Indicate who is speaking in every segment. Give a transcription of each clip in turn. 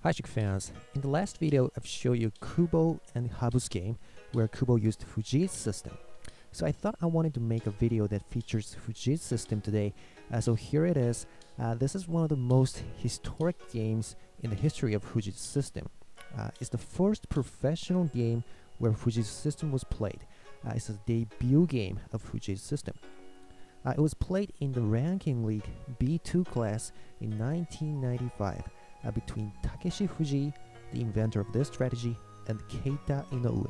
Speaker 1: Hi Shogi fans, in the last video I've shown you Kubo and Habu's game where Kubo used Fujii's system. So I thought I wanted to make a video that features Fujii's system today, so here it is. This is one of the most historic games in the history of Fujii's system. It's the first professional game where Fujii's system was played. It's a debut game of Fujii's system. It was played in the ranking league B2 class in 1995. Between Takeshi Fujii, the inventor of this strategy, and Keita Inoue.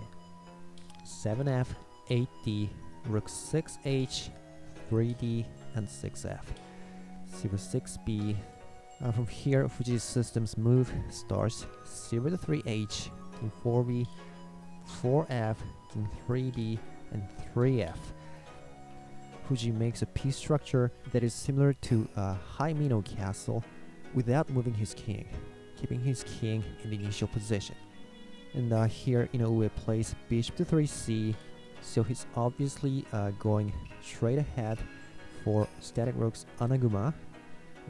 Speaker 1: 7F, 8D, Rook 6H, 3D, and 6F. C6B. From here, Fujii's system's move starts 0 to 3H, King 4B, 4F, King 3B, and 3F. Fujii makes a piece structure that is similar to a high Mino castle, without moving his king, keeping his king in the initial position. And here Inoue plays bishop to 3c, so he's obviously going straight ahead for static-rook-anaguma.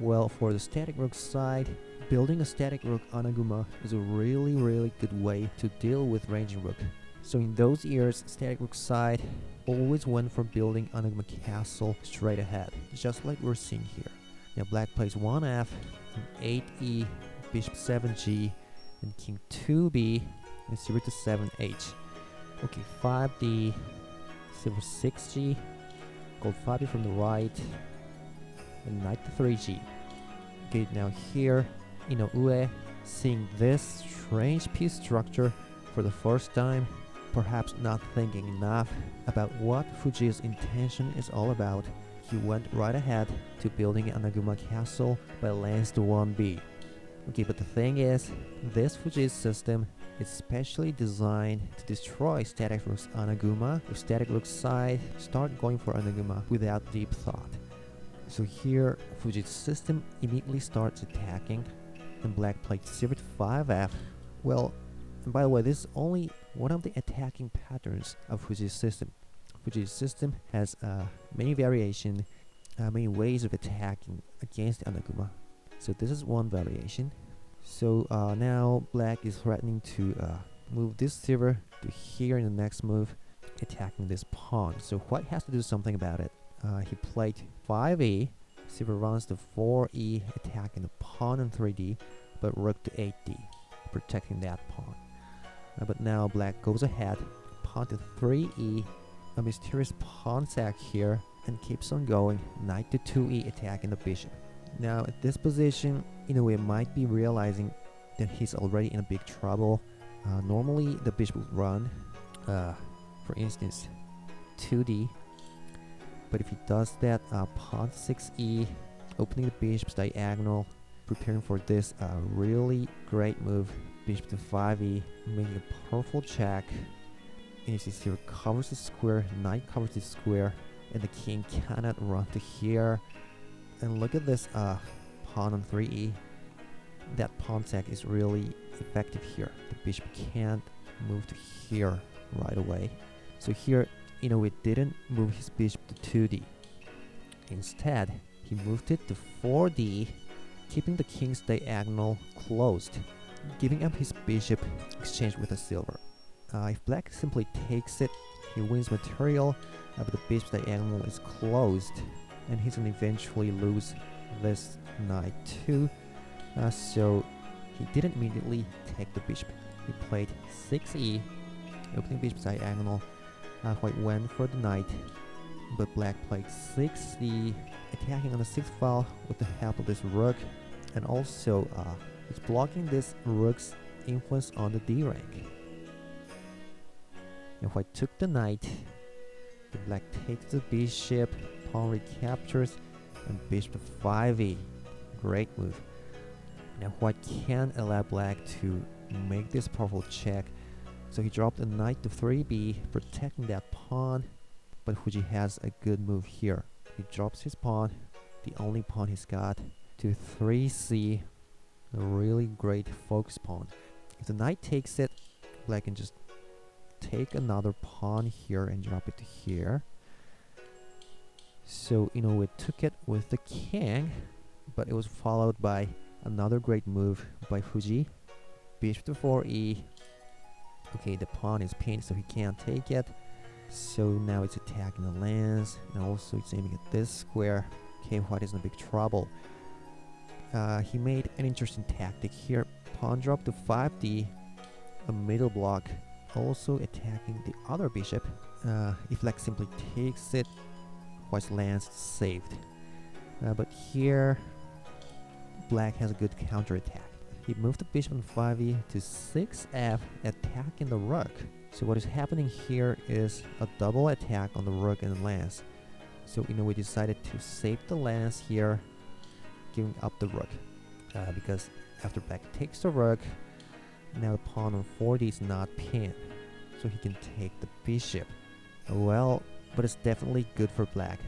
Speaker 1: Well, for the static rook side, building a static-rook-anaguma is a really good way to deal with ranging rook. So in those years, static rook side always went for building Anaguma castle straight ahead, just like we're seeing here. Now black plays 1F, and 8E, bishop 7G, and king 2B, and 0 to 7H. Okay, 5D, silver 6G, gold 5B from the right, and knight to 3G. Okay, now here, Inoue, seeing this strange piece structure for the first time, perhaps not thinking enough about what Fujii's intention is all about, he went right ahead to building an Anaguma castle by lands to 1B. Okay, but the thing is, this Fujii's system is specially designed to destroy static rook's Anaguma if static rook's side start going for Anaguma without deep thought. So here, Fujii's system immediately starts attacking, and black played 0 to 5F. Well, and by the way, this is only one of the attacking patterns of Fujii's system. Fujii's system has many variations, many ways of attacking against the Anaguma. So this is one variation. So now black is threatening to move this silver to here in the next move, attacking this pawn. So white has to do something about it. He played 5e, silver runs to 4e, attacking the pawn in 3d, but rook to 8d, protecting that pawn. But now black goes ahead, pawn to 3e, a mysterious pawn sack here, and keeps on going, knight to 2e, attacking the bishop. Now at this position, Inoue might be realizing that he's already in a big trouble. Normally the bishop would run, for instance, 2d, but if he does that, pawn 6e, opening the bishop's diagonal, preparing for this really great move, bishop to 5e, making a powerful check. And you see here covers the square, knight covers the square, and the king cannot run to here. And look at this pawn on 3e. That pawn sack is really effective here. The bishop can't move to here right away. So here, Inoue didn't move his bishop to 2d. Instead, he moved it to 4d, keeping the king's diagonal closed, giving up his bishop exchanged with a silver. If black simply takes it, he wins material, but the bishop's diagonal is closed, and he's gonna eventually lose this knight too. So he didn't immediately take the bishop. He played 6e, opening bishop's diagonal. White went for the knight, but black played 6c, attacking on the 6th file with the help of this rook, and also it's blocking this rook's influence on the D rank. And white took the knight, the black takes the bishop, pawn recaptures, and bishop to 5e. Great move. Now white can't allow black to make this powerful check, so he dropped a knight to 3b, protecting that pawn, but Fujii has a good move here. He drops his pawn, the only pawn he's got, to 3c, a really great focus pawn. If the knight takes it, black can just take another pawn here and drop it to here. So Inoue took it with the king, but it was followed by another great move by Fujii. bishop to 4e. Okay, the pawn is pinned, so he can't take it. So now it's attacking the lands, and also it's aiming at this square. Okay, white is in a big trouble. He made an interesting tactic here. Pawn drop to 5d, a middle block, also attacking the other bishop. If black simply takes it, white's land's saved. But here, black has a good counterattack. He moved the bishop on 5e to 6f, attacking the rook. So what is happening here is a double attack on the rook and the lance. So Inoue decided to save the lance here, giving up the rook. Because after black takes the rook, now the pawn on 4d is not pinned, so he can take the bishop. Well, but it's definitely good for black.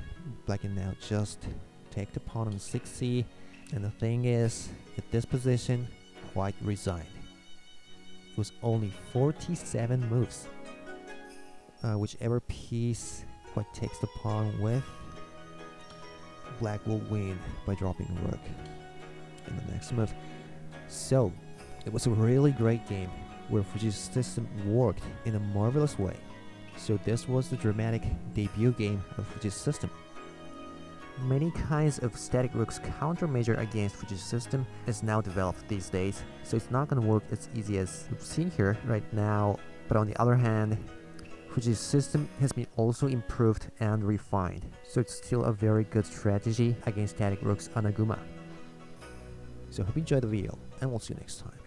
Speaker 1: Black can now just take the pawn on 6c, and the thing is, at this position, white resigned. It was only 47 moves. Whichever piece white takes the pawn with, black will win by dropping rook in the next move. So, it was a really great game where Fujii's system worked in a marvelous way. So this was the dramatic debut game of Fujii's system. Many kinds of static rook's countermeasure against Fujii's system is now developed these days, so it's not going to work as easy as we've seen here right now. But on the other hand, Fujii's system has been also improved and refined, so it's still a very good strategy against static rook's anaguma. So hope you enjoyed the video, and we'll see you next time.